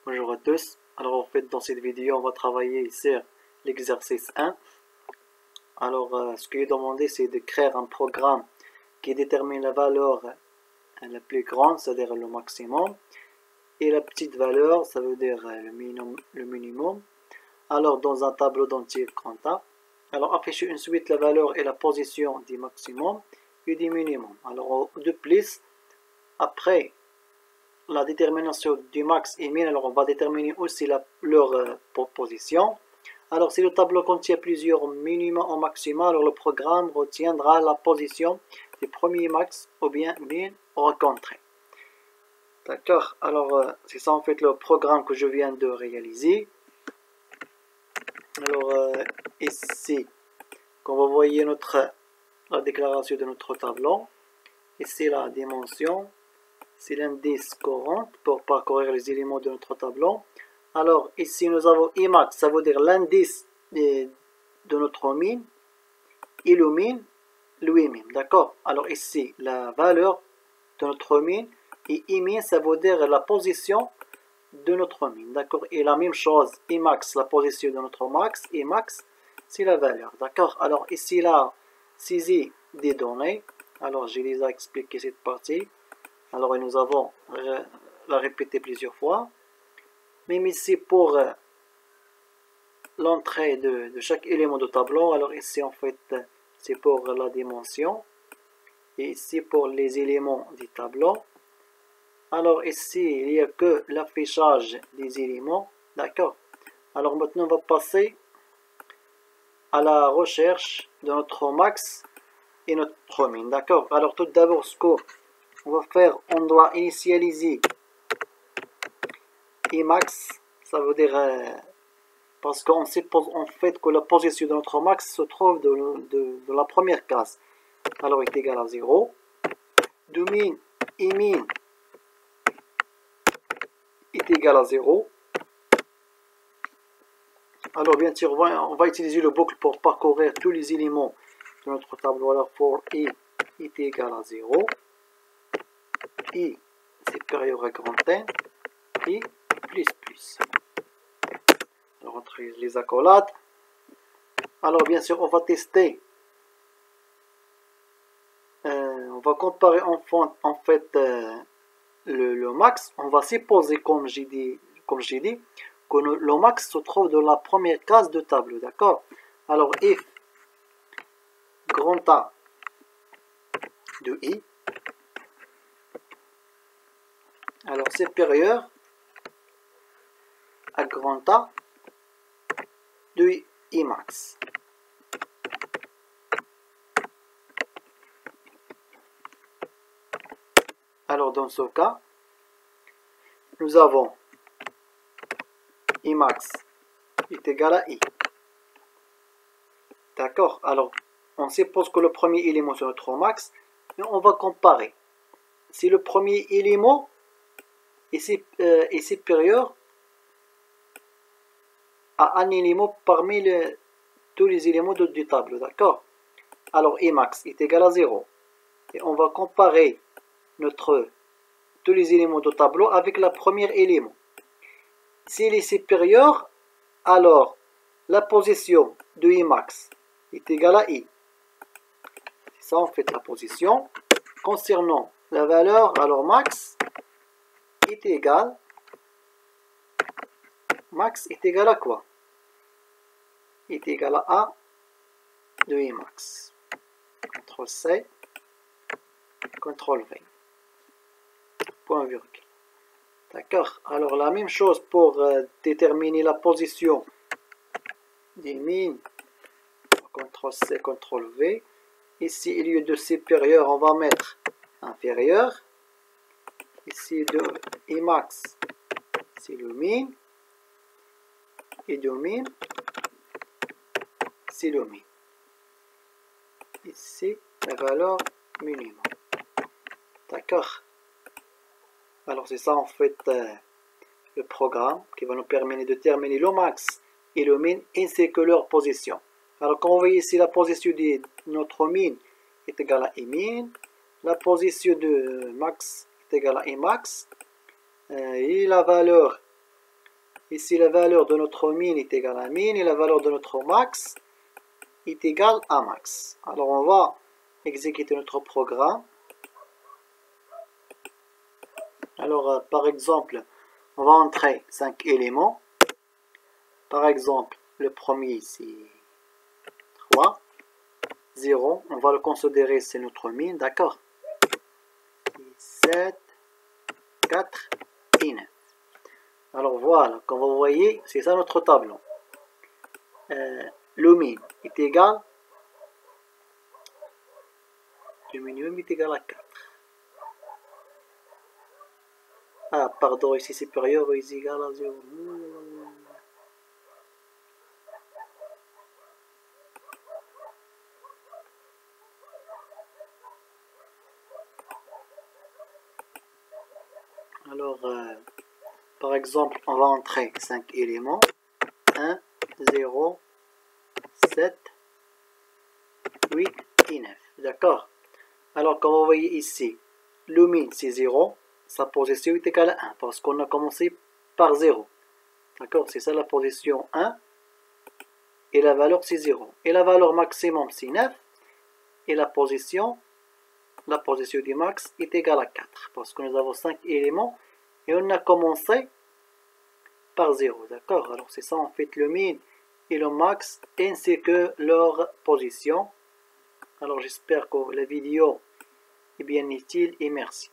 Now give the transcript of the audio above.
Bonjour à tous. Alors en fait dans cette vidéo on va travailler sur l'exercice 1. Alors ce qui est demandé c'est de créer un programme qui détermine la valeur la plus grande, c'est-à-dire le maximum, et la petite valeur, ça veut dire le minimum. Alors dans un tableau d'entier comptable, alors afficher une suite la valeur et la position du maximum et du minimum. Alors de plus, après la détermination du max et min, alors on va déterminer aussi leur position. Alors si le tableau contient plusieurs minima ou maxima, alors le programme retiendra la position du premier max ou bien min rencontré. D'accord, alors c'est ça en fait le programme que je viens de réaliser. Alors ici, comme vous voyez la déclaration de notre tableau, ici la dimension, c'est l'indice courant pour parcourir les éléments de notre tableau. Alors ici nous avons Imax, ça veut dire l'indice de notre mine, et le mine lui-même, d'accord. Alors ici la valeur de notre mine, et Imin ça veut dire la position de notre mine, d'accord. Et la même chose, Imax la position de notre max, et max c'est la valeur, d'accord. Alors ici la saisie des données, alors j'ai déjà expliqué cette partie. Alors nous avons la répété plusieurs fois. Même ici pour l'entrée de chaque élément de tableau. Alors ici en fait c'est pour la dimension. Et ici pour les éléments du tableau. Alors ici il n'y a que l'affichage des éléments. D'accord. Alors maintenant on va passer à la recherche de notre max et notre min. D'accord. Alors tout d'abord ce qu'on va faire, on doit initialiser Imax, ça veut dire parce qu'on suppose en fait que la position de notre max se trouve de la première case. Alors est égal à 0. De min et min est égal à 0. Alors bien sûr on va utiliser le boucle pour parcourir tous les éléments de notre tableau. Alors for i est égal à 0, i supérieur à grand N, i plus plus. Alors on utilise les accolades. Alors bien sûr on va tester, on va comparer en fait le max. On va supposer comme j'ai dit que le max se trouve dans la première case de tableau, d'accord. Alors if grand A de i, alors supérieur à grand A de i max. Alors dans ce cas, nous avons Imax est égal à i. D'accord. Alors on suppose que le premier élément c'est notre max, et on va comparer. Si le premier élément est supérieur à un élément parmi tous les éléments du tableau, d'accord. Alors Imax est égal à 0. Et on va comparer tous les éléments du tableau avec le premier élément. S'il est supérieur, alors la position de Imax est égale à i. C'est ça en fait la position. Concernant la valeur, alors max est égal à quoi? Est égal à a de Imax. CTRL C, CTRL V. Point virgule. D'accord. Alors la même chose pour déterminer la position des min. CTRL C, CTRL V. Ici, au lieu de supérieur, on va mettre inférieur. Ici, de Imax, c'est le min. Et de min, c'est le min. Ici, la valeur minimum. D'accord. Alors, c'est ça en fait le programme qui va nous permettre de déterminer le max et le min ainsi que leur position. Alors, comme vous voyez ici, la position de notre min est égale à Imin. La position de max est égale à Imax. Et la valeur Ici, la valeur de notre min est égale à min et la valeur de notre max est égale à max. Alors, on va exécuter notre programme. Alors, par exemple, on va entrer 5 éléments. Par exemple, le premier, c'est 3. 0, on va le considérer, c'est notre min, d'accord. 7, 4 et 9. Alors voilà, comme vous voyez, c'est ça notre tableau. Le min est égal, le minimum est égal à 4. Ah, pardon, ici supérieur est égal à 0. Alors, par exemple, on va entrer 5 éléments. 1, 0, 7, 8 et 9. D'accord. Alors, comme vous voyez ici, le min c'est 0, sa position est égale à 1 parce qu'on a commencé par 0. D'accord, c'est ça la position 1 et la valeur c'est 0. Et la valeur maximum c'est 9 et la position du max est égale à 4 parce que nous avons 5 éléments et on a commencé par 0. D'accord, alors c'est ça en fait le min et le max ainsi que leur position. Alors j'espère que la vidéo est bien utile et merci.